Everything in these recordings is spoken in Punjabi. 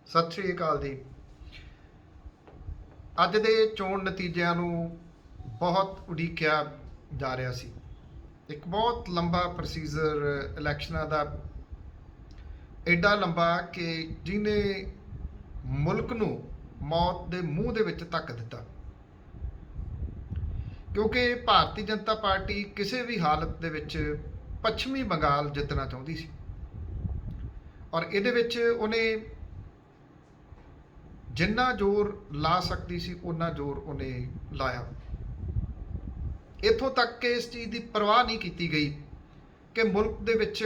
ਸਤਿ ਸ਼੍ਰੀ ਅਕਾਲ ਜੀ। ਅੱਜ ਦੇ ਚੋਣ ਨਤੀਜਿਆਂ ਨੂੰ ਬਹੁਤ ਉਡੀਕਿਆ ਜਾ ਰਿਹਾ ਸੀ। ਇੱਕ ਬਹੁਤ ਲੰਬਾ ਪ੍ਰੋਸੀਜਰ ਇਲੈਕਸ਼ਨਾਂ ਦਾ, ਐਡਾ ਲੰਬਾ ਕਿ ਜਿਹਨੇ ਮੁਲਕ ਨੂੰ ਮੌਤ ਦੇ ਮੂੰਹ ਦੇ ਵਿੱਚ ਧੱਕ ਦਿੱਤਾ, ਕਿਉਂਕਿ ਭਾਰਤੀ ਜਨਤਾ ਪਾਰਟੀ ਕਿਸੇ ਵੀ ਹਾਲਤ ਦੇ ਵਿੱਚ ਪੱਛਮੀ ਬੰਗਾਲ ਜਿੱਤਣਾ ਚਾਹੁੰਦੀ ਸੀ ਔਰ ਇਹਦੇ ਵਿੱਚ ਉਹਨੇ ਜਿੰਨਾ ਜ਼ੋਰ ਲਾ ਸਕਦੀ ਸੀ ਉਨਾ ਜ਼ੋਰ ਉਹਨੇ ਲਾਇਆ। ਇੱਥੋਂ ਤੱਕ ਕਿ ਇਸ ਚੀਜ਼ ਦੀ ਪਰਵਾਹ ਨਹੀਂ ਕੀਤੀ ਗਈ ਕਿ ਮੁਲਕ ਦੇ ਵਿੱਚ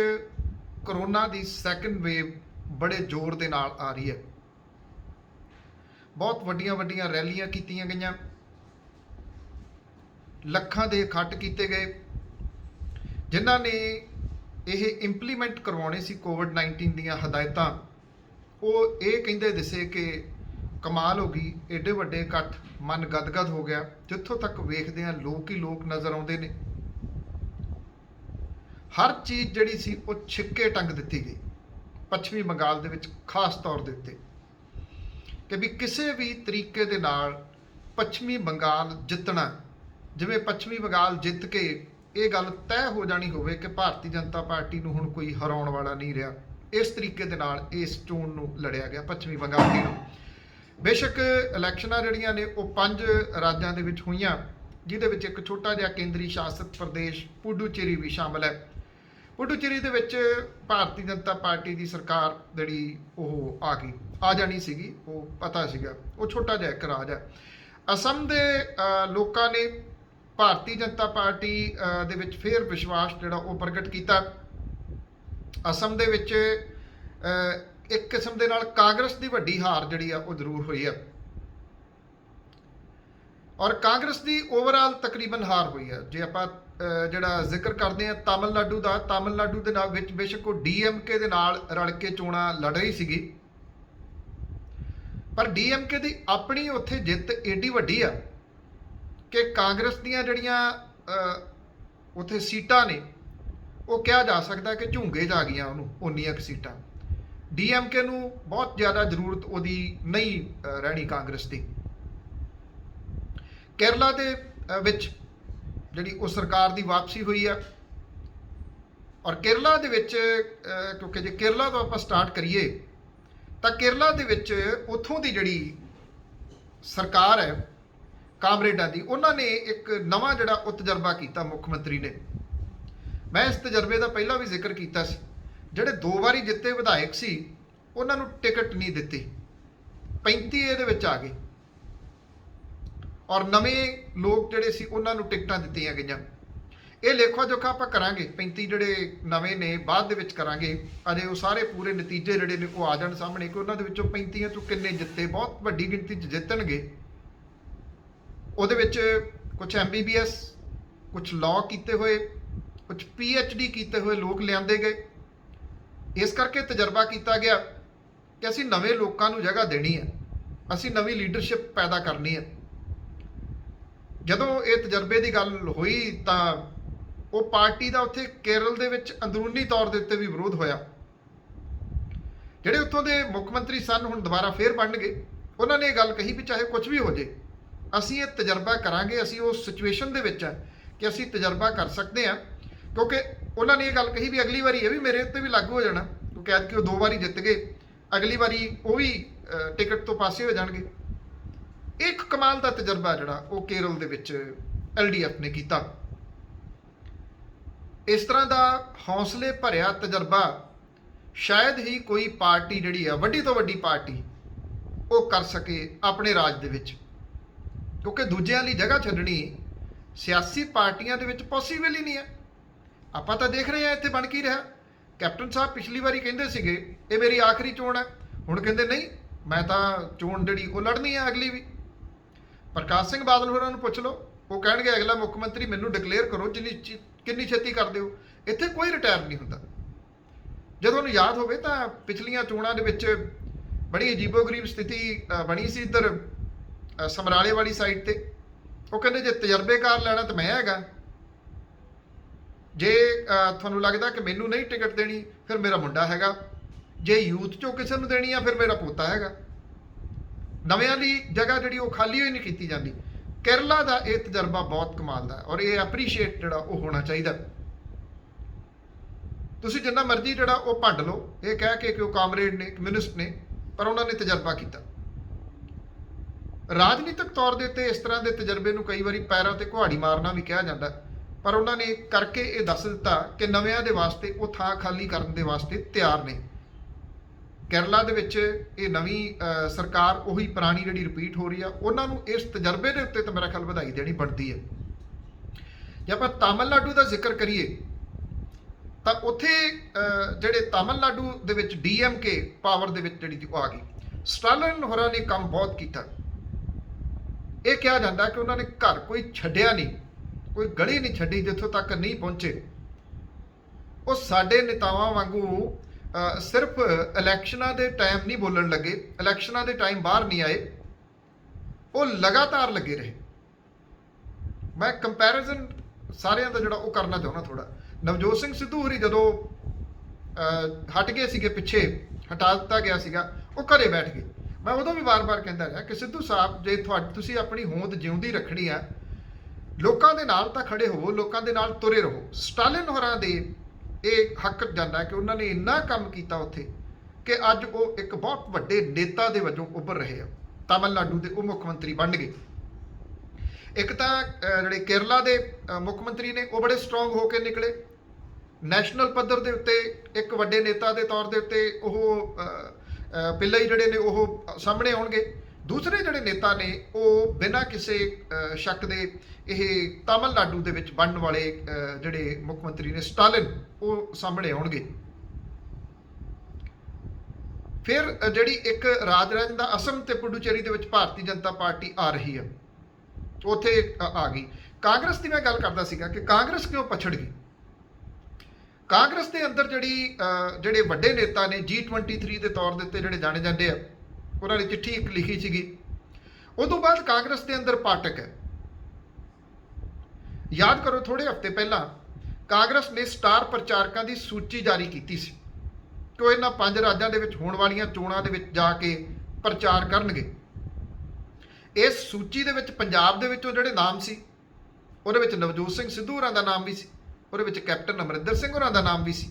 ਕਰੋਨਾ ਦੀ ਸੈਕੰਡ ਵੇਵ ਬੜੇ ਜ਼ੋਰ ਦੇ ਨਾਲ ਆ ਰਹੀ ਹੈ। ਬਹੁਤ ਵੱਡੀਆਂ ਵੱਡੀਆਂ ਰੈਲੀਆਂ ਕੀਤੀਆਂ ਗਈਆਂ, ਲੱਖਾਂ ਦੇ ਇਕੱਠ ਕੀਤੇ ਗਏ, ਜਿਨ੍ਹਾਂ ਨੇ ਇਹ ਇੰਪਲੀਮੈਂਟ ਕਰਵਾਉਣੇ ਸੀ ਕੋਵਿਡ-19 ਦੀਆਂ ਹਦਾਇਤਾਂ। ਉਹ ਇਹ ਕਹਿੰਦੇ ਦਿਸੇ ਕਿ ਕਮਾਲ ਹੋ ਗਈ, ਏਡੇ ਵੱਡੇ ਇਕੱਠ, ਮਨ ਗਦਗਦ ਹੋ ਗਿਆ। ਜਿੱਥੋਂ ਤੱਕ ਵੇਖਦੇ ਹਾਂ ਲੋਕ ਹੀ ਲੋਕ ਨਜ਼ਰ ਆਉਂਦੇ ਨੇ। ਹਰ ਚੀਜ਼ ਜਿਹੜੀ ਸੀ ਉਹ ਛਿੱਕੇ ਟੰਗ ਦਿੱਤੀ ਗਈ ਪੱਛਮੀ ਬੰਗਾਲ ਦੇ ਵਿੱਚ, ਖਾਸ ਤੌਰ ਦੇ ਉੱਤੇ ਕਿ ਵੀ ਕਿਸੇ ਵੀ ਤਰੀਕੇ ਦੇ ਨਾਲ ਪੱਛਮੀ ਬੰਗਾਲ ਜਿੱਤਣਾ, ਜਿਵੇਂ ਪੱਛਮੀ ਬੰਗਾਲ ਜਿੱਤ ਕੇ ਇਹ ਗੱਲ ਤੈਅ ਹੋ ਜਾਣੀ ਹੋਵੇ ਕਿ ਭਾਰਤੀ ਜਨਤਾ ਪਾਰਟੀ ਨੂੰ ਹੁਣ ਕੋਈ ਹਰਾਉਣ ਵਾਲਾ ਨਹੀਂ ਰਿਹਾ। ਇਸ ਤਰੀਕੇ ਦੇ ਨਾਲ ਇਸ ਚੋਣ ਨੂੰ ਲੜਿਆ ਗਿਆ ਪੱਛਮੀ ਬੰਗਾਲ ਦੀ ਨੂੰ। ਬੇਸ਼ੱਕ ਇਲੈਕਸ਼ਨਾਂ ਜਿਹੜੀਆਂ ਨੇ ਉਹ 5 ਰਾਜਾਂ ਦੇ ਵਿੱਚ ਹੋਈਆਂ, ਜਿਹਦੇ ਵਿੱਚ ਇੱਕ ਛੋਟਾ ਜਿਹਾ ਕੇਂਦਰੀ ਸ਼ਾਸਿਤ ਪ੍ਰਦੇਸ਼ ਪੁਡੂਚੇਰੀ ਵੀ ਸ਼ਾਮਲ ਹੈ। ਪੁਡੂਚੇਰੀ ਦੇ ਵਿੱਚ ਭਾਰਤੀ ਜਨਤਾ ਪਾਰਟੀ ਦੀ ਸਰਕਾਰ ਜਿਹੜੀ ਉਹ ਆ ਜਾਣੀ ਸੀਗੀ, ਉਹ ਪਤਾ ਸੀਗਾ। ਉਹ ਛੋਟਾ ਜਿਹਾ ਇੱਕ ਰਾਜ ਹੈ। ਅਸਮ ਦੇ ਲੋਕਾਂ ਨੇ ਭਾਰਤੀ ਜਨਤਾ ਪਾਰਟੀ ਦੇ ਵਿੱਚ ਫਿਰ ਵਿਸ਼ਵਾਸ ਜਿਹੜਾ ਉਹ ਪ੍ਰਗਟ ਕੀਤਾ। ਅਸਮ ਦੇ ਵਿੱਚ ਇੱਕ ਕਿਸਮ ਦੇ ਨਾਲ ਕਾਂਗਰਸ ਦੀ ਵੱਡੀ ਹਾਰ ਜਿਹੜੀ ਆ ਉਹ ਜ਼ਰੂਰ ਹੋਈ ਆ ਔਰ ਕਾਂਗਰਸ ਦੀ ਓਵਰਆਲ ਤਕਰੀਬਨ ਹਾਰ ਹੋਈ ਆ। ਜੇ ਆਪਾਂ ਜਿਹੜਾ ਜ਼ਿਕਰ ਕਰਦੇ ਆ ਤਾਮਿਲਨਾਡੂ ਦਾ, ਤਾਮਿਲਨਾਡੂ ਦੇ ਨਾਲ ਵਿੱਚ ਬੇਸ਼ੱਕ ਉਹ ਡੀਐਮਕੇ ਦੇ ਨਾਲ ਰਲ ਕੇ ਚੋਣਾਂ ਲੜ ਰਹੀ ਸੀਗੀ, ਪਰ ਡੀਐਮਕੇ ਦੀ ਆਪਣੀ ਉੱਥੇ ਜਿੱਤ ਏਡੀ ਵੱਡੀ ਆ ਕਿ ਕਾਂਗਰਸ ਦੀਆਂ ਜਿਹੜੀਆਂ ਉੱਥੇ ਸੀਟਾਂ ਨੇ ਉਹ ਕਿਹਾ ਜਾ ਸਕਦਾ ਕਿ ਝੁੰਗੇ ਜਾ ਗਈਆਂ ਉਹਨੂੰ, ਉਨੀਆਂ ਕੁ ਸੀਟਾਂ। ਡੀਐਮਕੇ ਨੂੰ ਬਹੁਤ ਜ਼ਿਆਦਾ ਜ਼ਰੂਰਤ ਉਹਦੀ ਨਹੀਂ ਰਹਿਣੀ ਕਾਂਗਰਸ ਦੀ। ਕੇਰਲਾ ਦੇ ਵਿੱਚ ਜਿਹੜੀ ਉਹ ਸਰਕਾਰ ਦੀ ਵਾਪਸੀ ਹੋਈ ਆ ਔਰ ਕੇਰਲਾ ਦੇ ਵਿੱਚ ਕਿਉਂਕਿ ਜੇ ਕੇਰਲਾ ਤੋਂ ਆਪਾਂ ਸਟਾਰਟ ਕਰੀਏ ਤਾਂ ਕੇਰਲਾ ਦੇ ਵਿੱਚ ਉੱਥੋਂ ਦੀ ਜਿਹੜੀ ਸਰਕਾਰ ਹੈ ਕਾਮਰੇਡਾਂ ਦੀ, ਉਹਨਾਂ ਨੇ ਇੱਕ ਨਵਾਂ ਜਿਹੜਾ ਉਹ ਤਜਰਬਾ ਕੀਤਾ ਮੁੱਖ ਮੰਤਰੀ ਨੇ। ਮੈਂ ਇਸ ਤਜਰਬੇ ਦਾ ਪਹਿਲਾਂ ਵੀ ਜ਼ਿਕਰ ਕੀਤਾ ਸੀ। ਜਿਹੜੇ 2 ਵਾਰੀ ਜਿੱਤੇ ਵਿਧਾਇਕ ਸੀ ਉਹਨਾਂ ਨੂੰ ਟਿਕਟ ਨਹੀਂ ਦਿੱਤੀ, 35 ਇਹਦੇ ਵਿੱਚ ਆ ਗਏ ਔਰ ਨਵੇਂ ਲੋਕ ਜਿਹੜੇ ਸੀ ਉਹਨਾਂ ਨੂੰ ਟਿਕਟਾਂ ਦਿੱਤੀਆਂ ਗਈਆਂ। ਇਹ ਲੇਖਾ ਜੋਖਾ ਆਪਾਂ ਕਰਾਂਗੇ, 35 ਜਿਹੜੇ ਨਵੇਂ ਨੇ ਬਾਅਦ ਦੇ ਵਿੱਚ ਕਰਾਂਗੇ। ਅਜੇ ਉਹ ਸਾਰੇ ਪੂਰੇ ਨਤੀਜੇ ਜਿਹੜੇ ਨੇ ਉਹ ਆ ਜਾਣ ਸਾਹਮਣੇ ਕਿ ਉਹਨਾਂ ਦੇ ਵਿੱਚੋਂ 35 ਚੋਂ ਕਿੰਨੇ ਜਿੱਤੇ। ਬਹੁਤ ਵੱਡੀ ਗਿਣਤੀ 'ਚ ਜਿੱਤਣਗੇ। ਉਹਦੇ ਵਿੱਚ ਕੁਝ MBBS, ਕੁਝ ਲਾਅ ਕੀਤੇ ਹੋਏ, ਕੁਝ PhD ਕੀਤੇ ਹੋਏ ਲੋਕ ਲਿਆਂਦੇ ਗਏ। ਇਸ ਕਰਕੇ ਤਜਰਬਾ ਕੀਤਾ ਗਿਆ ਕਿ ਅਸੀਂ ਨਵੇਂ ਲੋਕਾਂ ਨੂੰ ਜਗ੍ਹਾ ਦੇਣੀ ਹੈ, ਅਸੀਂ ਨਵੀਂ ਲੀਡਰਸ਼ਿਪ ਪੈਦਾ ਕਰਨੀ ਹੈ। ਜਦੋਂ ਇਹ ਤਜਰਬੇ ਦੀ ਗੱਲ ਹੋਈ ਤਾਂ ਉਹ ਪਾਰਟੀ ਦਾ ਉੱਥੇ ਕੇਰਲ ਦੇ ਵਿੱਚ ਅੰਦਰੂਨੀ ਤੌਰ ਦੇ ਉੱਤੇ ਵੀ ਵਿਰੋਧ ਹੋਇਆ। ਜਿਹੜੇ ਉੱਥੋਂ ਦੇ ਮੁੱਖ ਮੰਤਰੀ ਸਨ, ਹੁਣ ਦੁਬਾਰਾ ਫੇਰ ਬਣਨਗੇ, ਉਹਨਾਂ ਨੇ ਇਹ ਗੱਲ ਕਹੀ ਵੀ ਚਾਹੇ ਕੁਝ ਵੀ ਹੋ ਜੇ ਅਸੀਂ ਇਹ ਤਜਰਬਾ ਕਰਾਂਗੇ। ਅਸੀਂ ਉਸ ਸਿਚੁਏਸ਼ਨ ਦੇ ਵਿੱਚ ਆ ਕਿ ਅਸੀਂ ਤਜਰਬਾ ਕਰ ਸਕਦੇ ਹਾਂ, ਕਿਉਂਕਿ ਉਹਨਾਂ ਨੇ ਇਹ ਗੱਲ ਕਹੀ ਵੀ ਅਗਲੀ ਵਾਰੀ ਇਹ ਵੀ ਮੇਰੇ ਉੱਤੇ ਵੀ ਲਾਗੂ ਹੋ ਜਾਣਾ, ਕਿਉਂਕਿ ਐਤਕੀ ਉਹ 2 ਵਾਰੀ ਜਿੱਤ ਗਏ, ਅਗਲੀ ਵਾਰੀ ਉਹ ਵੀ ਟਿਕਟ ਤੋਂ ਪਾਸੇ ਹੋ ਜਾਣਗੇ। ਇੱਕ ਕਮਾਲ ਦਾ ਤਜਰਬਾ ਜਿਹੜਾ ਉਹ ਕੇਰਲ ਦੇ ਵਿੱਚ LDF ਨੇ ਕੀਤਾ। ਇਸ ਤਰ੍ਹਾਂ ਦਾ ਹੌਸਲੇ ਭਰਿਆ ਤਜਰਬਾ ਸ਼ਾਇਦ ਹੀ ਕੋਈ ਪਾਰਟੀ ਜਿਹੜੀ ਆ, ਵੱਡੀ ਤੋਂ ਵੱਡੀ ਪਾਰਟੀ, ਉਹ ਕਰ ਸਕੇ ਆਪਣੇ ਰਾਜ ਦੇ ਵਿੱਚ, ਕਿਉਂਕਿ ਦੂਜਿਆਂ ਲਈ ਜਗ੍ਹਾ ਛੱਡਣੀ ਸਿਆਸੀ ਪਾਰਟੀਆਂ ਦੇ ਵਿੱਚ ਪੋਸੀਬਲ ਹੀ ਨਹੀਂ ਹੈ। ਆਪਾਂ ਤਾਂ ਦੇਖ ਰਹੇ ਹਾਂ ਇੱਥੇ ਬਣ ਕੀ ਰਿਹਾ। ਕੈਪਟਨ ਸਾਹਿਬ ਪਿਛਲੀ ਵਾਰੀ ਕਹਿੰਦੇ ਸੀਗੇ ਇਹ ਮੇਰੀ ਆਖਰੀ ਚੋਣ ਹੈ, ਹੁਣ ਕਹਿੰਦੇ ਨਹੀਂ ਮੈਂ ਤਾਂ ਚੋਣ ਜਿਹੜੀ ਉਹ ਲੜਨੀ ਹੈ ਅਗਲੀ ਵੀ। ਪ੍ਰਕਾਸ਼ ਸਿੰਘ ਬਾਦਲ ਹੋਰਾਂ ਨੂੰ ਪੁੱਛ ਲਓ, ਉਹ ਕਹਿਣਗੇ ਅਗਲਾ ਮੁੱਖ ਮੰਤਰੀ ਮੈਨੂੰ ਡਿਕਲੇਅਰ ਕਰੋ, ਕਿੰਨੀ ਛੇਤੀ ਕਰ ਦਿਓ। ਇੱਥੇ ਕੋਈ ਰਿਟਾਇਰ ਨਹੀਂ ਹੁੰਦਾ। ਜਦੋਂ ਉਹਨੂੰ ਯਾਦ ਹੋਵੇ ਤਾਂ ਪਿਛਲੀਆਂ ਚੋਣਾਂ ਦੇ ਵਿੱਚ ਬੜੀ ਅਜੀਬੋ-ਗਰੀਬ ਸਥਿਤੀ ਬਣੀ ਸੀ ਇੱਧਰ ਸਮਰਾਲੇ ਵਾਲੀ ਸਾਈਡ ਤੇ। ਉਹ ਕਹਿੰਦੇ ਜੇ ਤਜਰਬੇਕਾਰ ਲੈਣਾ ਤਾਂ ਮੈਂ ਹੈਗਾ, ਜੇ ਤੁਹਾਨੂੰ ਲੱਗਦਾ ਕਿ ਮੈਨੂੰ ਨਹੀਂ ਟਿਕਟ ਦੇਣੀ ਫਿਰ ਮੇਰਾ ਮੁੰਡਾ ਹੈਗਾ, ਜੇ ਯੂਥ ਚੋਂ ਕਿਸੇ ਨੂੰ ਦੇਣੀ ਆ ਫਿਰ ਮੇਰਾ ਪੋਤਾ ਹੈਗਾ। ਨਵਿਆਂ ਦੀ ਜਗ੍ਹਾ ਜਿਹੜੀ ਉਹ ਖਾਲੀ ਹੋਈ ਨਹੀਂ ਕੀਤੀ ਜਾਂਦੀ। ਕੇਰਲਾ ਦਾ ਇਹ ਤਜਰਬਾ ਬਹੁਤ ਕਮਾਲ ਦਾ ਔਰ ਇਹ ਐਪਰੀਸ਼ੀਏਟ ਜਿਹੜਾ ਉਹ ਹੋਣਾ ਚਾਹੀਦਾ। ਤੁਸੀਂ ਜਿੰਨਾ ਮਰਜ਼ੀ ਜਿਹੜਾ ਉਹ ਭੰਡ ਲਓ ਇਹ ਕਹਿ ਕੇ ਕਿ ਉਹ ਕਾਮਰੇਡ ਨੇ, ਕਮਿਊਨਿਸਟ ਨੇ, ਪਰ ਉਹਨਾਂ ਨੇ ਤਜਰਬਾ ਕੀਤਾ। ਰਾਜਨੀਤਿਕ ਤੌਰ ਦੇ ਉੱਤੇ ਇਸ ਤਰ੍ਹਾਂ ਦੇ ਤਜਰਬੇ ਨੂੰ ਕਈ ਵਾਰੀ ਪੈਰਾਂ ਤੇ ਕੁਹਾੜੀ ਮਾਰਨਾ ਵੀ ਕਿਹਾ ਜਾਂਦਾ, ਪਰ ਉਹਨਾਂ ਨੇ ਕਰਕੇ ਇਹ ਦੱਸ ਦਿੱਤਾ ਕਿ ਨਵਿਆਂ ਦੇ ਵਾਸਤੇ ਉਹ ਥਾਂ ਖਾਲੀ ਕਰਨ ਦੇ ਵਾਸਤੇ ਤਿਆਰ ਨੇ। ਕੇਰਲਾ ਦੇ ਵਿੱਚ ਇਹ ਨਵੀਂ ਸਰਕਾਰ ਉਹੀ ਪੁਰਾਣੀ ਜਿਹੜੀ ਰਿਪੀਟ ਹੋ ਰਹੀ ਆ, ਉਹਨਾਂ ਨੂੰ ਇਸ ਤਜਰਬੇ ਦੇ ਉੱਤੇ ਤਾਂ ਮੇਰਾ ਖਿਆਲ ਵਧਾਈ ਦੇਣੀ ਬਣਦੀ ਹੈ। ਜੇ ਆਪਾਂ ਤਾਮਿਲਨਾਡੂ ਦਾ ਜ਼ਿਕਰ ਕਰੀਏ ਤਾਂ ਉੱਥੇ ਜਿਹੜੇ ਤਾਮਿਲਨਾਡੂ ਦੇ ਵਿੱਚ DMK ਪਾਵਰ ਦੇ ਵਿੱਚ ਜਿਹੜੀ ਉਹ ਆ ਗਈ। ਸਟਾਲਿਨ ਹੋਰਾਂ ਨੇ ਕੰਮ ਬਹੁਤ ਕੀਤਾ। ਇਹ ਕਿਹਾ ਜਾਂਦਾ ਕਿ ਉਹਨਾਂ ਨੇ ਘਰ ਕੋਈ ਛੱਡਿਆ ਨਹੀਂ, ਕੋਈ ਗਲੀ ਨਹੀਂ ਛੱਡੀ ਜਿੱਥੋਂ ਤੱਕ ਨਹੀਂ ਪਹੁੰਚੇ। ਉਹ ਸਾਡੇ ਨੇਤਾਵਾਂ ਵਾਂਗੂ ਸਿਰਫ ਇਲੈਕਸ਼ਨਾਂ ਦੇ ਟਾਈਮ ਨਹੀਂ ਬੋਲਣ ਲੱਗੇ, ਇਲੈਕਸ਼ਨਾਂ ਦੇ ਟਾਈਮ ਬਾਹਰ ਨਹੀਂ ਆਏ, ਉਹ ਲਗਾਤਾਰ ਲੱਗੇ ਰਹੇ। ਮੈਂ ਕੰਪੈਰੀਜ਼ਨ ਸਾਰਿਆਂ ਦਾ ਜਿਹੜਾ ਉਹ ਕਰਨਾ ਚਾਹੁੰਦਾ ਥੋੜਾ। ਨਵਜੋਤ ਸਿੰਘ ਸਿੱਧੂ ਹੋਰੀ ਜਦੋਂ ਹਟ ਗਏ ਸੀਗੇ, ਪਿੱਛੇ ਹਟਾ ਦਿੱਤਾ ਗਿਆ ਸੀਗਾ, ਉਹ ਘਰੇ ਬੈਠ ਗਏ। ਮੈਂ ਉਦੋਂ ਵੀ ਵਾਰ-ਵਾਰ ਕਹਿੰਦਾ ਰਿਹਾ ਕਿ ਸਿੱਧੂ ਸਾਹਿਬ ਜੇ ਤੁਸੀਂ ਆਪਣੀ ਹੋਂਦ ਜਿਉਂਦੀ ਰੱਖਣੀ ਆ, ਲੋਕਾਂ ਦੇ ਨਾਲ ਤਾਂ ਖੜੇ ਹੋਵੋ, ਲੋਕਾਂ ਦੇ ਨਾਲ ਤੁਰੇ ਰਹੋ। ਸਟਾਲਿਨ ਹੋਰਾਂ ਦੇ ਇਹ ਹੱਕ ਜਾਂਦਾ ਕਿ ਉਹਨਾਂ ਨੇ ਇੰਨਾ ਕੰਮ ਕੀਤਾ ਉੱਥੇ ਕਿ ਅੱਜ ਉਹ ਇੱਕ ਬਹੁਤ ਵੱਡੇ ਨੇਤਾ ਦੇ ਵਜੋਂ ਉੱਭਰ ਰਹੇ ਆ। ਤਾਮਿਲਨਾਡੂ ਦੇ ਉਹ ਮੁੱਖ ਮੰਤਰੀ ਬਣ ਗਏ। ਇੱਕ ਤਾਂ ਜਿਹੜੇ ਕੇਰਲਾ ਦੇ ਮੁੱਖ ਮੰਤਰੀ ਨੇ ਉਹ ਬੜੇ ਸਟਰੋਂਗ ਹੋ ਕੇ ਨਿਕਲੇ, ਨੈਸ਼ਨਲ ਪੱਧਰ ਦੇ ਉੱਤੇ ਇੱਕ ਵੱਡੇ ਨੇਤਾ ਦੇ ਤੌਰ ਦੇ ਉੱਤੇ ਉਹ ਪਿੱਲਈ ਜਿਹੜੇ ਨੇ ਉਹ ਸਾਹਮਣੇ ਆਉਣਗੇ। ਦੂਸਰੇ ਜਿਹੜੇ ਨੇਤਾ ਨੇ ਉਹ ਬਿਨਾਂ ਕਿਸੇ ਸ਼ੱਕ ਦੇ ਇਹ ਤਾਮਿਲਨਾਡੂ ਦੇ ਵਿੱਚ ਬਣਨ ਵਾਲੇ ਜਿਹੜੇ ਮੁੱਖ ਮੰਤਰੀ ਨੇ ਸਟਾਲਿਨ, ਉਹ ਸਾਹਮਣੇ ਆਉਣਗੇ। ਫਿਰ ਜਿਹੜੀ ਇੱਕ ਰਾਜ ਰਹਿੰਦਾ ਅਸਮ ਤੇ ਪੁਡੂਚੇਰੀ ਦੇ ਵਿੱਚ ਭਾਰਤੀ ਜਨਤਾ ਪਾਰਟੀ ਆ ਰਹੀ ਹੈ, ਉੱਥੇ ਆ ਗਈ। ਕਾਂਗਰਸ ਦੀ ਮੈਂ ਗੱਲ ਕਰਦਾ ਸੀਗਾ ਕਿ ਕਾਂਗਰਸ ਕਿਉਂ ਪਛੜ ਗਈ। ਕਾਂਗਰਸ ਦੇ ਅੰਦਰ ਜਿਹੜੇ ਵੱਡੇ ਨੇਤਾ ਨੇ G23 ਦੇ ਤੌਰ ਦੇ ਉੱਤੇ ਜਿਹੜੇ ਜਾਣੇ ਜਾਂਦੇ ਆ, ਉਹਨਾਂ ਨੇ ਚਿੱਠੀ ਇੱਕ ਲਿਖੀ ਸੀਗੀ। ਉਦੋਂ ਬਾਅਦ ਕਾਂਗਰਸ ਦੇ ਅੰਦਰ ਪਾਟਕ ਹੈ। ਯਾਦ ਕਰੋ ਥੋੜੇ ਹਫ਼ਤੇ ਪਹਿਲਾਂ ਕਾਂਗਰਸ ਨੇ ਸਟਾਰ ਪ੍ਰਚਾਰਕਾਂ ਦੀ ਸੂਚੀ ਜਾਰੀ ਕੀਤੀ ਸੀ ਕਿ ਉਹ ਇਹਨਾਂ 5 ਰਾਜਾਂ ਦੇ ਵਿੱਚ ਹੋਣ ਵਾਲੀਆਂ ਚੋਣਾਂ ਦੇ ਵਿੱਚ ਜਾ ਕੇ ਪ੍ਰਚਾਰ ਕਰਨਗੇ। ਇਸ ਸੂਚੀ ਦੇ ਵਿੱਚ ਪੰਜਾਬ ਦੇ ਵਿੱਚੋਂ ਜਿਹੜੇ ਨਾਮ ਸੀ, ਉਹਦੇ ਵਿੱਚ ਨਵਜੋਤ ਸਿੰਘ ਸਿੱਧੂ ਹੋਰਾਂ ਦਾ ਨਾਮ ਵੀ ਸੀ, ਉਹਦੇ ਵਿੱਚ ਕੈਪਟਨ ਅਮਰਿੰਦਰ ਸਿੰਘ ਹੋਰਾਂ ਦਾ ਨਾਮ ਵੀ ਸੀ।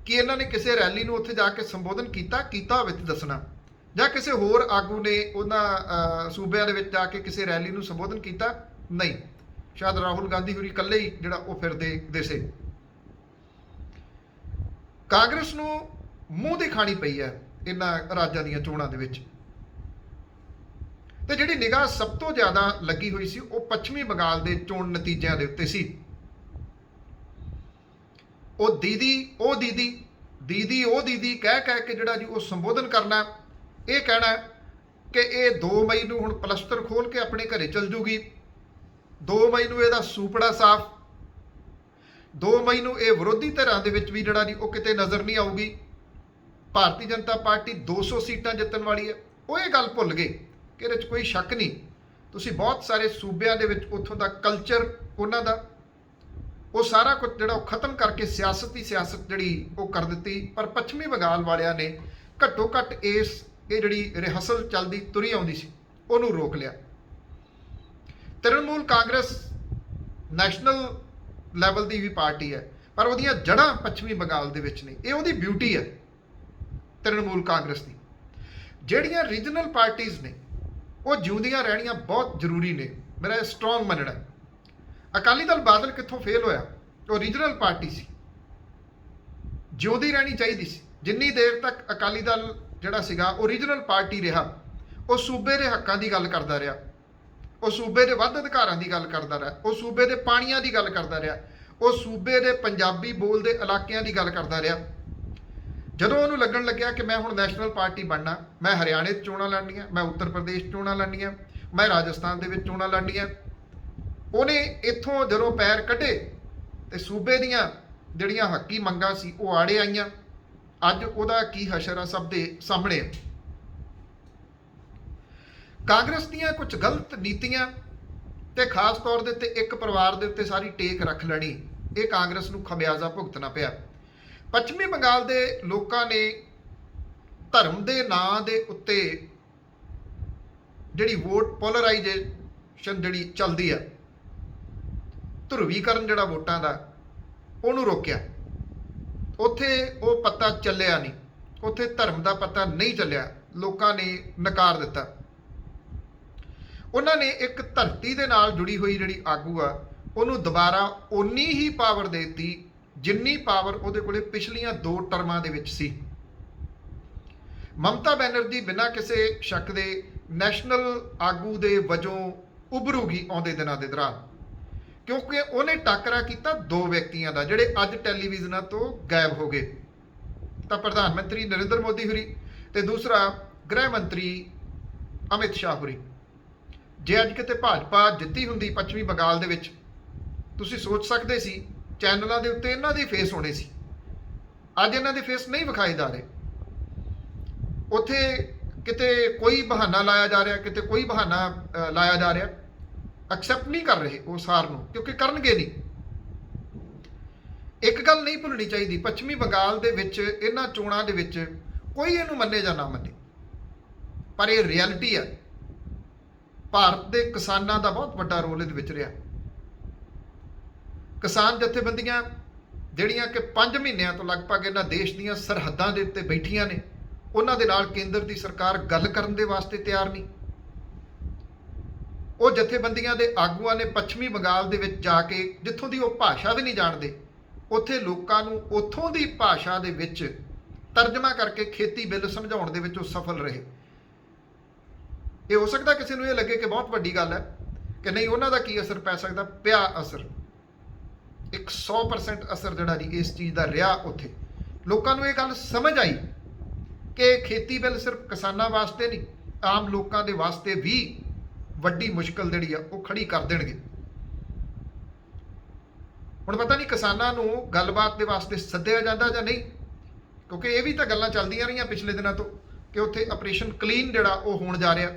ਕਿ ਇਹਨਾਂ ਨੇ ਕਿਸੇ ਰੈਲੀ ਨੂੰ ਉੱਥੇ ਜਾ ਕੇ ਸੰਬੋਧਨ ਕੀਤਾ ਹੋਵੇ ਤੇ ਦੱਸਣਾ, ਜਾਂ ਕਿਸੇ ਹੋਰ ਆਗੂ ਨੇ ਉਹਨਾਂ ਸੂਬਿਆਂ ਦੇ ਵਿੱਚ ਜਾ ਕੇ ਕਿਸੇ ਰੈਲੀ ਨੂੰ ਸੰਬੋਧਨ ਕੀਤਾ, ਨਹੀਂ। ਸ਼ਾਇਦ ਰਾਹੁਲ ਗਾਂਧੀ ਹੋਰੀ ਇਕੱਲੇ ਹੀ ਜਿਹੜਾ ਉਹ ਫਿਰਦੇ ਦਿਸੇ। ਕਾਂਗਰਸ ਨੂੰ ਮੂੰਹ ਦੀ ਖਾਣੀ ਪਈ ਹੈ ਇਹਨਾਂ ਰਾਜਾਂ ਦੀਆਂ ਚੋਣਾਂ ਦੇ ਵਿੱਚ। ਤੇ ਜਿਹੜੀ ਨਿਗਾਹ ਸਭ ਤੋਂ ਜ਼ਿਆਦਾ ਲੱਗੀ ਹੋਈ ਸੀ ਉਹ ਪੱਛਮੀ ਬੰਗਾਲ ਦੇ ਚੋਣ ਨਤੀਜਿਆਂ ਦੇ ਉੱਤੇ ਸੀ। ਉਹ ਦੀਦੀ ਉਹ ਦੀਦੀ ਕਹਿ ਕੇ ਜਿਹੜਾ ਜੀ ਉਹ ਸੰਬੋਧਨ ਕਰਨਾ, ਇਹ ਕਹਿਣਾ ਕਿ ਇਹ 2 ਮਈ ਨੂੰ ਹੁਣ ਪਲਸਤਰ ਖੋਲ ਕੇ ਆਪਣੇ ਘਰੇ ਚਲ ਜੂਗੀ, 2 ਮਈ ਨੂੰ ਇਹਦਾ ਸੂਪੜਾ ਸਾਫ਼, 2 ਮਈ ਨੂੰ ਇਹ ਵਿਰੋਧੀ ਧਿਰਾਂ ਦੇ ਵਿੱਚ ਵੀ ਜਿਹੜਾ ਜੀ ਉਹ ਕਿਤੇ ਨਜ਼ਰ ਨਹੀਂ ਆਊਗੀ। ਭਾਰਤੀ ਜਨਤਾ ਪਾਰਟੀ 200 ਸੀਟਾਂ ਜਿੱਤਣ ਵਾਲੀ ਹੈ। ਉਹ ਇਹ ਗੱਲ ਭੁੱਲ ਗਏ ਕਿ ਇਹਦੇ 'ਚ ਕੋਈ ਸ਼ੱਕ ਨਹੀਂ, ਤੁਸੀਂ ਬਹੁਤ ਸਾਰੇ ਸੂਬਿਆਂ ਦੇ ਵਿੱਚ ਉੱਥੋਂ ਦਾ ਕਲਚਰ ਉਹਨਾਂ ਦਾ ਉਹ ਸਾਰਾ ਕੁਝ ਜਿਹੜਾ ਉਹ ਖਤਮ ਕਰਕੇ ਸਿਆਸਤ ਜਿਹੜੀ ਉਹ ਕਰ ਦਿੱਤੀ। ਪਰ ਪੱਛਮੀ ਬੰਗਾਲ ਵਾਲਿਆਂ ਨੇ ਘੱਟੋ ਘੱਟ ਇਹ ਜਿਹੜੀ ਰਿਹਰਸਲ ਚੱਲਦੀ ਤੁਰੀ ਆਉਂਦੀ ਸੀ ਉਹਨੂੰ ਰੋਕ ਲਿਆ। ਤ੍ਰਿਣਮੂਲ ਕਾਂਗਰਸ ਨੈਸ਼ਨਲ ਲੈਵਲ ਦੀ ਵੀ ਪਾਰਟੀ ਹੈ, ਪਰ ਉਹਦੀਆਂ ਜੜ੍ਹਾਂ ਪੱਛਮੀ ਬੰਗਾਲ ਦੇ ਵਿੱਚ ਨੇ। ਇਹ ਉਹਦੀ ਬਿਊਟੀ ਹੈ ਤ੍ਰਿਣਮੂਲ ਕਾਂਗਰਸ ਦੀ। ਜਿਹੜੀਆਂ ਰੀਜਨਲ ਪਾਰਟੀਆਂ ਨੇ ਉਹ ਜਿਉਂਦੀਆਂ ਰਹਿਣੀਆਂ ਬਹੁਤ ਜ਼ਰੂਰੀ ਨੇ, ਮੇਰਾ ਇਹ ਸਟਰੋਂਗ ਮੰਨਣਾ। ਅਕਾਲੀ ਦਲ ਬਾਦਲ ਕਿੱਥੋਂ ਫੇਲ ਹੋਇਆ? ਉਹ ਰੀਜਨਲ ਪਾਰਟੀ ਸੀ, ਜਿਉਂਦੀ ਰਹਿਣੀ ਚਾਹੀਦੀ ਸੀ। ਜਿੰਨੀ ਦੇਰ ਤੱਕ ਅਕਾਲੀ ਦਲ ਜਿਹੜਾ ਸੀਗਾ ਉਹ ਰੀਜਨਲ ਪਾਰਟੀ ਰਿਹਾ, ਉਹ ਸੂਬੇ ਦੇ ਹੱਕਾਂ ਦੀ ਗੱਲ ਕਰਦਾ ਰਿਹਾ, ਉਹ ਸੂਬੇ ਦੇ ਵੱਧ ਅਧਿਕਾਰਾਂ ਦੀ ਗੱਲ ਕਰਦਾ ਰਿਹਾ, ਉਹ ਸੂਬੇ ਦੇ ਪਾਣੀਆਂ ਦੀ ਗੱਲ ਕਰਦਾ ਰਿਹਾ, ਉਹ ਸੂਬੇ ਦੇ ਪੰਜਾਬੀ ਬੋਲਦੇ ਇਲਾਕਿਆਂ ਦੀ ਗੱਲ ਕਰਦਾ ਰਿਹਾ। ਜਦੋਂ ਉਹਨੂੰ ਲੱਗਣ ਲੱਗਿਆ ਕਿ ਮੈਂ ਹੁਣ ਨੈਸ਼ਨਲ ਪਾਰਟੀ ਬਣਨਾ, ਮੈਂ ਹਰਿਆਣੇ 'ਚ ਚੋਣਾਂ ਲੜਨੀਆਂ, ਮੈਂ ਉੱਤਰ ਪ੍ਰਦੇਸ਼ 'ਚ ਚੋਣਾਂ ਲੜਨੀਆਂ, ਮੈਂ ਰਾਜਸਥਾਨ ਦੇ ਵਿੱਚ ਚੋਣਾਂ ਲੜਨੀਆਂ, ਉਹਨੇ ਇੱਥੋਂ ਜਦੋਂ ਪੈਰ ਕੱਢੇ ਤੇ ਸੂਬੇ ਦੀਆਂ ਜਿਹੜੀਆਂ ਹੱਕੀ ਮੰਗਾਂ ਸੀ ਉਹ ਆੜੇ ਆਈਆਂ। ਅੱਜ ਉਹਦਾ ਕੀ ਹਸ਼ਰ ਆ ਸਭ ਦੇ ਸਾਹਮਣੇ। ਕਾਂਗਰਸ ਦੀਆਂ ਕੁਝ ਗਲਤ ਨੀਤੀਆਂ ਤੇ ਖਾਸ ਤੌਰ ਦੇ ਉੱਤੇ ਇੱਕ ਪਰਿਵਾਰ ਦੇ ਉੱਤੇ ਸਾਰੀ ਟੇਕ ਰੱਖ ਲੈਣੀ, ਇਹ ਕਾਂਗਰਸ ਨੂੰ ਖਮਿਆਜ਼ਾ ਭੁਗਤਣਾ ਪਿਆ। ਪੱਛਮੀ ਬੰਗਾਲ ਦੇ ਲੋਕਾਂ ਨੇ ਧਰਮ ਦੇ ਨਾਂ ਦੇ ਉੱਤੇ ਜਿਹੜੀ ਵੋਟ ਪੋਲਰਾਈਜੇਸ਼ਨ ਜਿਹੜੀ ਚੱਲਦੀ ਆ, ਧਰੁਵੀਕਰਨ ਜਿਹੜਾ ਵੋਟਾਂ ਦਾ, ਉਹਨੂੰ ਰੋਕਿਆ। ਉੱਥੇ ਉਹ ਪਤਾ ਚੱਲਿਆ ਨਹੀਂ, ਉੱਥੇ ਧਰਮ ਦਾ ਪਤਾ ਨਹੀਂ ਚੱਲਿਆ, ਲੋਕਾਂ ਨੇ ਨਕਾਰ ਦਿੱਤਾ। ਉਹਨਾਂ ਨੇ ਇੱਕ ਧਰਤੀ ਦੇ ਨਾਲ ਜੁੜੀ ਹੋਈ ਜਿਹੜੀ ਆਗੂ ਆ, ਉਹਨੂੰ ਦੁਬਾਰਾ ਓਨੀ ਹੀ ਪਾਵਰ ਦੇ ਦਿੱਤੀ ਜਿੰਨੀ ਪਾਵਰ ਉਹਦੇ ਕੋਲੇ ਪਿਛਲੀਆਂ 2 ਟਰਮਾਂ ਦੇ ਵਿੱਚ ਸੀ। ਮਮਤਾ ਬੈਨਰਜੀ ਬਿਨਾਂ ਕਿਸੇ ਸ਼ੱਕ ਦੇ ਨੈਸ਼ਨਲ ਆਗੂ ਦੇ ਵਜੋਂ ਉਭਰੂਗੀ ਆਉਂਦੇ ਦਿਨਾਂ ਦੇ ਦੌਰਾਨ, ਕਿਉਂਕਿ ਉਹਨੇ ਟਾਕਰਾ ਕੀਤਾ 2 ਵਿਅਕਤੀਆਂ ਦਾ ਜਿਹੜੇ ਅੱਜ ਟੈਲੀਵਿਜ਼ਨਾਂ ਤੋਂ ਗਾਇਬ ਹੋ ਗਏ। ਤਾਂ ਪ੍ਰਧਾਨ ਮੰਤਰੀ ਨਰਿੰਦਰ ਮੋਦੀ ਹੋਰੀ ਤੇ ਦੂਸਰਾ ਗ੍ਰਹਿ ਮੰਤਰੀ ਅਮਿਤ ਸ਼ਾਹ ਹੋਰੀ। ਜੇ ਅੱਜ ਕਿਤੇ ਭਾਜਪਾ ਜਿੱਤੀ ਹੁੰਦੀ ਪੱਛਮੀ ਬੰਗਾਲ ਦੇ ਵਿੱਚ, ਤੁਸੀਂ ਸੋਚ ਸਕਦੇ ਸੀ ਚੈਨਲਾਂ ਦੇ ਉੱਤੇ ਇਹਨਾਂ ਦੇ ਫੇਸ ਹੋਣੇ ਸੀ। ਅੱਜ ਇਹਨਾਂ ਦੇ ਫੇਸ ਨਹੀਂ ਵਿਖਾਏ ਜਾ ਰਹੇ। ਉੱਥੇ ਕਿਤੇ ਕੋਈ ਬਹਾਨਾ ਲਾਇਆ ਜਾ ਰਿਹਾ, ਕਿਤੇ ਕੋਈ ਬਹਾਨਾ ਲਾਇਆ ਜਾ ਰਿਹਾ। ਐਕਸੈਪਟ ਨਹੀਂ ਕਰ ਰਹੇ ਉਸ ਹਾਰ ਨੂੰ, ਕਿਉਂਕਿ ਕਰਨਗੇ ਨਹੀਂ। ਇੱਕ ਗੱਲ ਨਹੀਂ ਭੁੱਲਣੀ ਚਾਹੀਦੀ, ਪੱਛਮੀ ਬੰਗਾਲ ਦੇ ਵਿੱਚ ਇਹਨਾਂ ਚੋਣਾਂ ਦੇ ਵਿੱਚ ਕੋਈ ਇਹਨੂੰ ਮੰਨੇ ਜਾਂ ਨਾ ਮੰਨੇ, ਪਰ ਇਹ ਰਿਐਲਿਟੀ ਹੈ। ਭਾਰਤ ਦੇ ਕਿਸਾਨਾਂ ਦਾ ਬਹੁਤ ਵੱਡਾ ਰੋਲ ਇਹਦੇ ਵਿੱਚ ਰਿਹਾ। ਕਿਸਾਨ ਜਥੇਬੰਦੀਆਂ ਜਿਹੜੀਆਂ ਕਿ 5 ਮਹੀਨਿਆਂ ਤੋਂ ਲਗਭਗ ਇਹਨਾਂ ਦੇਸ਼ ਦੀਆਂ ਸਰਹੱਦਾਂ ਦੇ ਉੱਤੇ ਬੈਠੀਆਂ ਨੇ, ਉਹਨਾਂ ਦੇ ਨਾਲ ਕੇਂਦਰ ਦੀ ਸਰਕਾਰ ਗੱਲ ਕਰਨ ਦੇ ਵਾਸਤੇ ਤਿਆਰ ਨਹੀਂ। ਉਹ ਜਥੇਬੰਦੀਆਂ ਦੇ ਆਗੂਆਂ ਨੇ ਪੱਛਮੀ ਬੰਗਾਲ ਦੇ ਵਿੱਚ ਜਾ ਕੇ, ਜਿੱਥੋਂ ਦੀ ਉਹ ਭਾਸ਼ਾ ਵੀ ਨਹੀਂ ਜਾਣਦੇ, ਉੱਥੇ ਲੋਕਾਂ ਨੂੰ ਉੱਥੋਂ ਦੀ ਭਾਸ਼ਾ ਦੇ ਵਿੱਚ ਤਰਜਮਾ ਕਰਕੇ ਖੇਤੀ ਬਿੱਲ ਸਮਝਾਉਣ ਦੇ ਵਿੱਚ ਉਹ ਸਫਲ ਰਹੇ। ਇਹ ਹੋ ਸਕਦਾ ਕਿਸੇ ਨੂੰ ਇਹ ਲੱਗੇ ਕਿ ਬਹੁਤ ਵੱਡੀ ਗੱਲ ਹੈ ਕਿ ਨਹੀਂ, ਉਹਨਾਂ ਦਾ ਕੀ ਅਸਰ ਪੈ ਸਕਦਾ, ਪਿਆ ਅਸਰ। 100% ਅਸਰ ਜਿਹੜਾ ਨਹੀਂ ਇਸ ਚੀਜ਼ ਦਾ ਰਿਹਾ। ਉੱਥੇ ਲੋਕਾਂ ਨੂੰ ਇਹ ਗੱਲ ਸਮਝ ਆਈ ਕਿ ਖੇਤੀ ਬਿੱਲ ਸਿਰਫ ਕਿਸਾਨਾਂ ਵਾਸਤੇ ਨਹੀਂ, ਆਮ ਲੋਕਾਂ ਦੇ ਵਾਸਤੇ ਵੀ ਵੱਡੀ ਮੁਸ਼ਕਲ ਜਿਹੜੀ ਆ ਉਹ ਖੜੀ ਕਰ ਦੇਣਗੇ। ਹੁਣ ਪਤਾ ਨਹੀਂ ਕਿਸਾਨਾਂ ਨੂੰ ਗੱਲਬਾਤ ਦੇ ਵਾਸਤੇ ਸੱਦਿਆ ਜਾਂਦਾ ਜਾਂ ਨਹੀਂ, ਕਿਉਂਕਿ ਇਹ ਵੀ ਤਾਂ ਗੱਲਾਂ ਚੱਲਦੀਆਂ ਰਹੀਆਂ ਪਿਛਲੇ ਦਿਨਾਂ ਤੋਂ ਕਿ ਉੱਥੇ ਆਪਰੇਸ਼ਨ ਕਲੀਨ ਜਿਹੜਾ ਉਹ ਹੋਣ ਜਾ ਰਿਹਾ।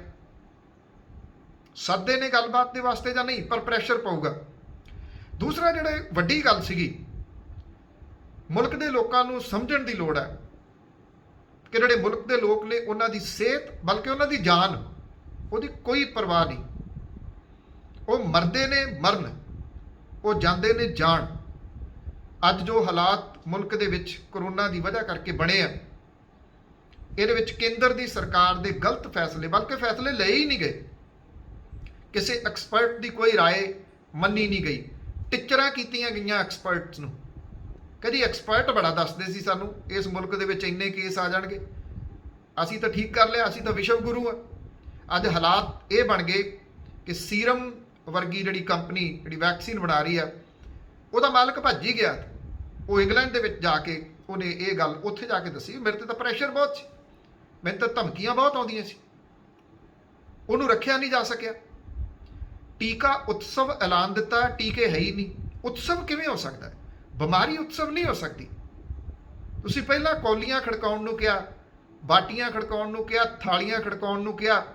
ਸੱਦੇ ਨੇ ਗੱਲਬਾਤ ਦੇ ਵਾਸਤੇ ਜਾਂ ਨਹੀਂ, ਪਰ ਪ੍ਰੈਸ਼ਰ ਪਊਗਾ। ਦੂਸਰਾ ਜਿਹੜੇ ਵੱਡੀ ਗੱਲ ਸੀਗੀ, ਮੁਲਕ ਦੇ ਲੋਕਾਂ ਨੂੰ ਸਮਝਣ ਦੀ ਲੋੜ ਹੈ ਕਿ ਜਿਹੜੇ ਮੁਲਕ ਦੇ ਲੋਕ ਨੇ ਉਹਨਾਂ ਦੀ ਸਿਹਤ, ਬਲਕਿ ਉਹਨਾਂ ਦੀ ਜਾਨ, ਉਹਦੀ ਕੋਈ ਪਰਵਾਹ ਨਹੀਂ। ਉਹ ਮਰਦੇ ਨੇ ਮਰਨ, ਉਹ ਜਾਂਦੇ ਨੇ ਜਾਣ। ਅੱਜ ਜੋ ਹਾਲਾਤ ਮੁਲਕ ਦੇ ਵਿੱਚ ਕਰੋਨਾ ਦੀ ਵਜ੍ਹਾ ਕਰਕੇ ਬਣੇ ਆ, ਇਹਦੇ ਵਿੱਚ ਕੇਂਦਰ ਦੀ ਸਰਕਾਰ ਦੇ ਗਲਤ ਫੈਸਲੇ, ਬਲਕਿ ਫੈਸਲੇ ਲਏ ਹੀ ਨਹੀਂ ਗਏ। ਕਿਸੇ ਐਕਸਪਰਟ ਦੀ ਕੋਈ ਰਾਏ ਮੰਨੀ ਨਹੀਂ ਗਈ। ਟਿੱਚਰਾਂ ਕੀਤੀਆਂ ਗਈਆਂ ਐਕਸਪਰਟਸ ਨੂੰ। ਕਦੀ ਐਕਸਪਰਟ ਬੜਾ ਦੱਸਦੇ ਸੀ ਸਾਨੂੰ, ਇਸ ਮੁਲਕ ਦੇ ਵਿੱਚ ਇੰਨੇ ਕੇਸ ਆ ਜਾਣਗੇ, ਅਸੀਂ ਤਾਂ ਠੀਕ ਕਰ ਲਿਆ, ਅਸੀਂ ਤਾਂ ਵਿਸ਼ਵ ਗੁਰੂ ਆ। ਅੱਜ ਹਾਲਾਤ ਇਹ ਬਣ ਗਏ ਕਿ ਸੀਰਮ ਵਰਗੀ ਜਿਹੜੀ ਕੰਪਨੀ ਜਿਹੜੀ ਵੈਕਸੀਨ ਬਣਾ ਰਹੀ ਆ, ਉਹਦਾ ਮਾਲਕ ਭੱਜ ਹੀ ਗਿਆ। ਉਹ ਇੰਗਲੈਂਡ ਦੇ ਵਿੱਚ ਜਾ ਕੇ ਉਹਨੇ ਇਹ ਗੱਲ ਉੱਥੇ ਜਾ ਕੇ ਦੱਸੀ, ਮੇਰੇ ਤੇ ਤਾਂ ਪ੍ਰੈਸ਼ਰ ਬਹੁਤ ਸੀ, ਮੈਨੂੰ ਤਾਂ ਧਮਕੀਆਂ ਬਹੁਤ ਆਉਂਦੀਆਂ ਸੀ, ਉਹਨੂੰ ਰੱਖਿਆ ਨਹੀਂ ਜਾ ਸਕਿਆ। ਟੀਕਾ ਉਤਸਵ ਐਲਾਨ ਦਿੱਤਾ, ਟੀਕੇ ਹੈ ਹੀ ਨਹੀਂ। ਉਤਸਵ ਕਿਵੇਂ ਹੋ ਸਕਦਾ ਹੈ? ਬਿਮਾਰੀ ਉਤਸਵ ਨਹੀਂ ਹੋ ਸਕਦੀ। ਤੁਸੀਂ ਪਹਿਲਾਂ ਕੌਲੀਆਂ ਖੜਕਾਉਣ ਨੂੰ ਕਿਹਾ, ਬਾਟੀਆਂ ਖੜਕਾਉਣ ਨੂੰ ਕਿਹਾ, ਥਾਲੀਆਂ ਖੜਕਾਉਣ ਨੂੰ ਕਿਹਾ,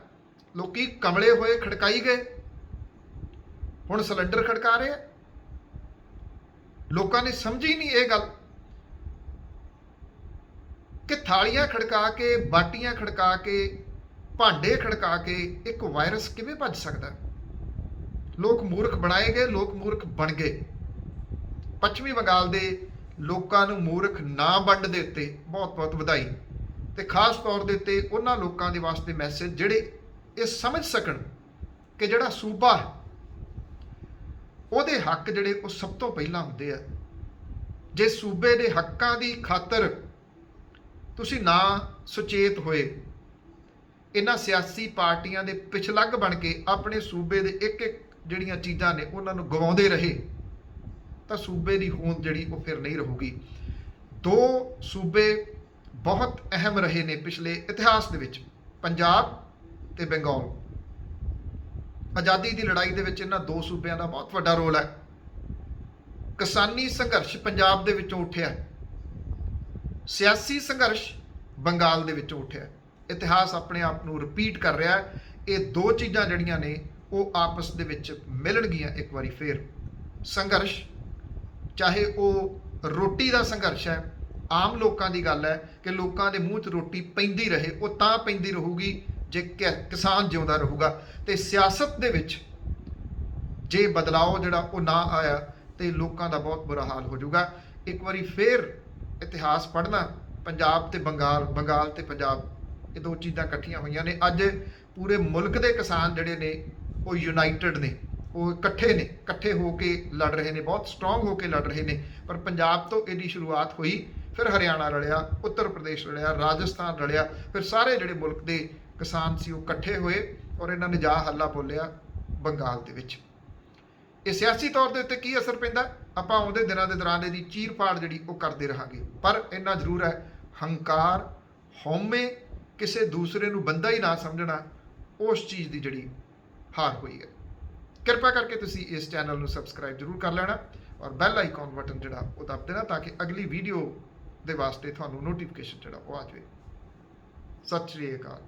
ਲੋਕੀ ਕਮਲੇ ਹੋਏ, ਖੜਕਾਈ ਗਏ। ਹੁਣ ਸਿਲੰਡਰ ਖੜਕਾ ਰਹੇ ਆ। ਲੋਕਾਂ ਨੇ ਸਮਝੀ ਨਹੀਂ ਇਹ ਗੱਲ ਕਿ ਥਾਲੀਆਂ ਖੜਕਾ ਕੇ, ਬਾਟੀਆਂ ਖੜਕਾ ਕੇ, ਭਾਂਡੇ ਖੜਕਾ ਕੇ ਇੱਕ ਵਾਇਰਸ ਕਿਵੇਂ ਭੱਜ ਸਕਦਾ। ਲੋਕ ਮੂਰਖ ਬਣਾਏ ਗਏ, ਲੋਕ ਮੂਰਖ ਬਣ ਗਏ। ਪੱਛਮੀ ਬੰਗਾਲ ਦੇ ਲੋਕਾਂ ਨੂੰ ਮੂਰਖ ਨਾ ਬਣਨ ਦੇ ਉੱਤੇ ਬਹੁਤ ਬਹੁਤ ਵਧਾਈ। ਤੇ ਖਾਸ ਤੌਰ ਦੇ ਉੱਤੇ ਉਹਨਾਂ ਲੋਕਾਂ ਦੇ ਵਾਸਤੇ ਮੈਸੇਜ ਜਿਹੜੇ ਇਹ ਸਮਝ ਸਕਣ ਕਿ ਜਿਹੜਾ ਸੂਬਾ ਹੈ ਉਹਦੇ ਹੱਕ ਜਿਹੜੇ ਉਹ ਸਭ ਤੋਂ ਪਹਿਲਾਂ ਹੁੰਦੇ ਆ। ਜੇ ਸੂਬੇ ਦੇ ਹੱਕਾਂ ਦੀ ਖਾਤਰ ਤੁਸੀਂ ਨਾ ਸੁਚੇਤ ਹੋਏ, ਇਹਨਾਂ ਸਿਆਸੀ ਪਾਰਟੀਆਂ ਦੇ ਪਿਛਲੱਗ ਬਣ ਕੇ ਆਪਣੇ ਸੂਬੇ ਦੇ ਇੱਕ ਇੱਕ ਜਿਹੜੀਆਂ ਚੀਜ਼ਾਂ ਨੇ ਉਹਨਾਂ ਨੂੰ ਗਵਾਉਂਦੇ ਰਹੇ, ਤਾਂ ਸੂਬੇ ਦੀ ਹੋਂਦ ਜਿਹੜੀ ਉਹ ਫਿਰ ਨਹੀਂ ਰਹੂਗੀ। 2 ਸੂਬੇ ਬਹੁਤ ਅਹਿਮ ਰਹੇ ਨੇ ਪਿਛਲੇ ਇਤਿਹਾਸ ਦੇ ਵਿੱਚ, ਪੰਜਾਬ ਤੇ ਬੰਗਾਲ। ਆਜ਼ਾਦੀ ਦੀ ਲੜਾਈ ਦੇ ਵਿੱਚ ਇਹਨਾਂ 2 ਸੂਬਿਆਂ ਦਾ ਬਹੁਤ ਵੱਡਾ ਰੋਲ ਹੈ। ਕਿਸਾਨੀ ਸੰਘਰਸ਼ ਪੰਜਾਬ ਦੇ ਵਿੱਚੋਂ ਉੱਠਿਆ, ਸਿਆਸੀ ਸੰਘਰਸ਼ ਬੰਗਾਲ ਦੇ ਵਿੱਚੋਂ ਉੱਠਿਆ। ਇਤਿਹਾਸ ਆਪਣੇ ਆਪ ਨੂੰ ਰਿਪੀਟ ਕਰ ਰਿਹਾ। ਇਹ 2 ਚੀਜ਼ਾਂ ਜਿਹੜੀਆਂ ਨੇ ਉਹ ਆਪਸ ਦੇ ਵਿੱਚ ਮਿਲਣਗੀਆਂ ਇੱਕ ਵਾਰੀ ਫੇਰ। ਸੰਘਰਸ਼, ਚਾਹੇ ਉਹ ਰੋਟੀ ਦਾ ਸੰਘਰਸ਼ ਹੈ, ਆਮ ਲੋਕਾਂ ਦੀ ਗੱਲ ਹੈ ਕਿ ਲੋਕਾਂ ਦੇ ਮੂੰਹ 'ਚ ਰੋਟੀ ਪੈਂਦੀ ਰਹੇ, ਉਹ ਤਾਂ ਪੈਂਦੀ ਰਹੂਗੀ ਜੇ ਕਿਸਾਨ ਜਿਉਂਦਾ ਰਹੂਗਾ। ਤੇ ਸਿਆਸਤ ਦੇ ਵਿੱਚ ਜੇ ਬਦਲਾਅ ਜਿਹੜਾ ਉਹ ਨਾ ਆਇਆ ਤੇ ਲੋਕਾਂ ਦਾ ਬਹੁਤ ਬੁਰਾ ਹਾਲ ਹੋ ਜਾਊਗਾ। ਇੱਕ ਵਾਰੀ ਫੇਰ ਇਤਿਹਾਸ ਪੜ੍ਹਨਾ, ਪੰਜਾਬ ਤੇ ਬੰਗਾਲ, ਬੰਗਾਲ ਤੇ ਪੰਜਾਬ, ਇਹ ਦੋ ਚੀਜ਼ਾਂ ਇਕੱਠੀਆਂ ਹੋਈਆਂ ਨੇ। ਅੱਜ ਪੂਰੇ ਮੁਲਕ ਦੇ ਕਿਸਾਨ ਜਿਹੜੇ ਨੇ ਉਹ ਯੂਨਾਈਟਿਡ ਨੇ, ਉਹ ਇਕੱਠੇ ਨੇ, ਇਕੱਠੇ ਹੋ ਕੇ ਲੜ ਰਹੇ ਨੇ, ਬਹੁਤ ਸਟਰੋਂਗ ਹੋ ਕੇ ਲੜ ਰਹੇ ਨੇ। ਪਰ ਪੰਜਾਬ ਤੋਂ ਇਹਦੀ ਸ਼ੁਰੂਆਤ ਹੋਈ, ਫਿਰ ਹਰਿਆਣਾ ਰਲਿਆ, ਉੱਤਰ ਪ੍ਰਦੇਸ਼ ਰਲਿਆ, ਰਾਜਸਥਾਨ ਰਲਿਆ, ਫਿਰ ਸਾਰੇ ਜਿਹੜੇ ਮੁਲਕ ਦੇ ਕਿਸਾਨ ਸੀ ਉਹ ਇਕੱਠੇ ਹੋਏ ਔਰ ਇਹਨਾਂ ਨੇ ਜਾ ਹੱਲਾ ਬੋਲਿਆ ਬੰਗਾਲ ਦੇ ਵਿੱਚ। ਇਹ ਸਿਆਸੀ ਤੌਰ ਦੇ ਉੱਤੇ ਕੀ ਅਸਰ ਪੈਂਦਾ, ਆਪਾਂ ਆਉਂਦੇ ਦਿਨਾਂ ਦੇ ਦੌਰਾਨ ਇਹਦੀ ਚੀਰ ਪਾੜ ਜਿਹੜੀ ਉਹ ਕਰਦੇ ਰਹਾਂਗੇ। ਪਰ ਇੰਨਾ ਜ਼ਰੂਰ ਹੈ, ਹੰਕਾਰ, ਹਉਮੈ, ਕਿਸੇ ਦੂਸਰੇ ਨੂੰ ਬੰਦਾ ਹੀ ਨਾ ਸਮਝਣਾ, ਉਸ ਚੀਜ਼ ਦੀ ਜਿਹੜੀ ਹਾਰ ਹੋਈ ਹੈ। ਕਿਰਪਾ ਕਰਕੇ ਤੁਸੀਂ ਇਸ ਚੈਨਲ ਨੂੰ ਸਬਸਕ੍ਰਾਈਬ ਜ਼ਰੂਰ ਕਰ ਲੈਣਾ ਔਰ ਬੈਲ ਆਈਕਨ ਬਟਨ ਜਿਹੜਾ ਉਹ ਦਬ ਦੇਣਾ ਤਾਂ ਕਿ ਅਗਲੀ ਵੀਡੀਓ ਦੇ ਵਾਸਤੇ ਤੁਹਾਨੂੰ ਨੋਟੀਫਿਕੇਸ਼ਨ ਜਿਹੜਾ ਉਹ ਆ ਜਾਵੇ। ਸਤਿ ਸ਼੍ਰੀ ਅਕਾਲ।